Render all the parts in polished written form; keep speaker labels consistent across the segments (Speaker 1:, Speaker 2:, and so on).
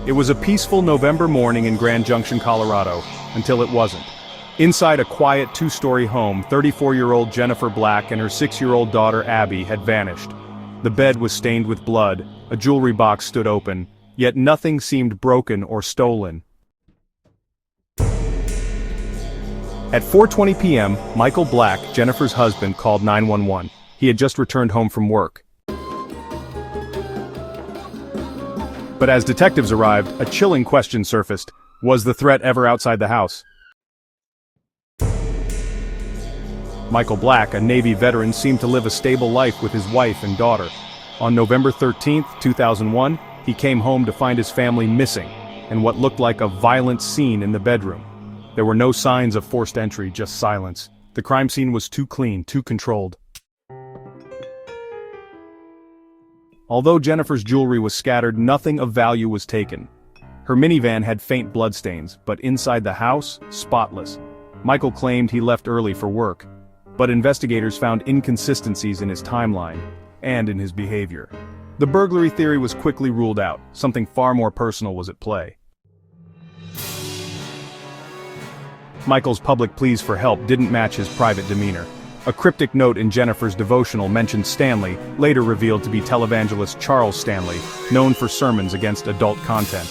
Speaker 1: It was a peaceful November morning in Junction Colorado, until it wasn't. Inside a quiet two-story home, 34-year-old Jennifer Black and her 6-year-old daughter Abby had vanished. The bed was stained with blood, a jewelry box stood open, yet nothing seemed broken or stolen. At 4:20 p.m., Michael Black, Jennifer's husband, called 911. He had just returned home from work. But as detectives arrived, a chilling question surfaced. Was the threat ever outside the house? Michael Black, a Navy veteran, seemed to live a stable life with his wife and daughter. On November 13, 2001, he came home to find his family missing, and what looked like a violent scene in the bedroom. There were no signs of forced entry, just silence. The crime scene was too clean, too controlled. Although Jennifer's jewelry was scattered, nothing of value was taken. Her minivan had faint bloodstains, but inside the house, spotless. Michael claimed he left early for work, but investigators found inconsistencies in his timeline and in his behavior. The burglary theory was quickly ruled out. Something far more personal was at play. Michael's public pleas for help didn't match his private demeanor. A cryptic note in Jennifer's devotional mentioned Stanley, later revealed to be televangelist Charles Stanley, known for sermons against adult content.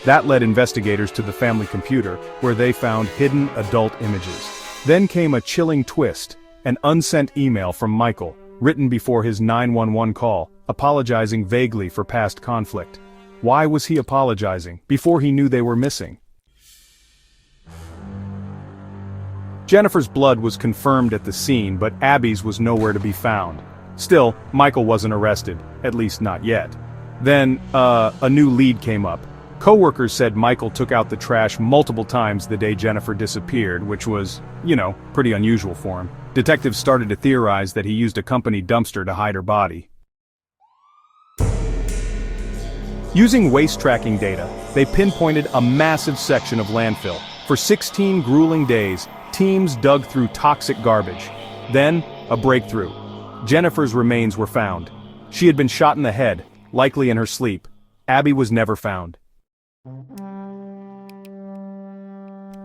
Speaker 1: That led investigators to the family computer, where they found hidden adult images. Then came a chilling twist, an unsent email from Michael, written before his 911 call, apologizing vaguely for past conflict. Why was he apologizing, before he knew they were missing? Jennifer's blood was confirmed at the scene, but Abby's was nowhere to be found. Still, Michael wasn't arrested, at least not yet. Then, a new lead came up. Coworkers said Michael took out the trash multiple times the day Jennifer disappeared, which was, pretty unusual for him. Detectives started to theorize that he used a company dumpster to hide her body. Using waste tracking data, they pinpointed a massive section of landfill. For 16 grueling days, teams dug through toxic garbage. Then, a breakthrough. Jennifer's remains were found. She had been shot in the head, likely in her sleep. Abby was never found.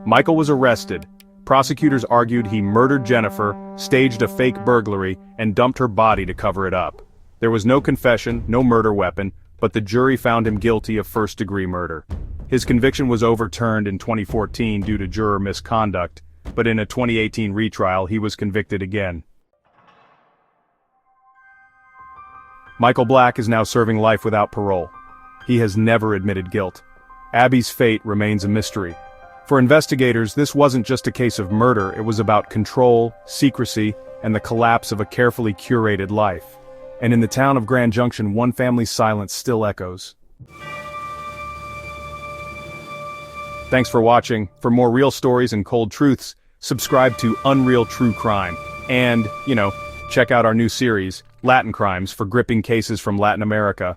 Speaker 1: Michael was arrested. Prosecutors argued he murdered Jennifer, staged a fake burglary, and dumped her body to cover it up. There was no confession, no murder weapon, but the jury found him guilty of first-degree murder. His conviction was overturned in 2014 due to juror misconduct, but in a 2018 retrial he was convicted again. Michael Black is now serving life without parole. He has never admitted guilt. Abby's fate remains a mystery. For investigators, this wasn't just a case of murder, it was about control, secrecy, and the collapse of a carefully curated life. And in the town of Grand Junction, one family's silence still echoes. Thanks for watching. For more real stories and cold truths, subscribe to Unreal True Crime. And, check out our new series, Latin Crimes, for gripping cases from Latin America.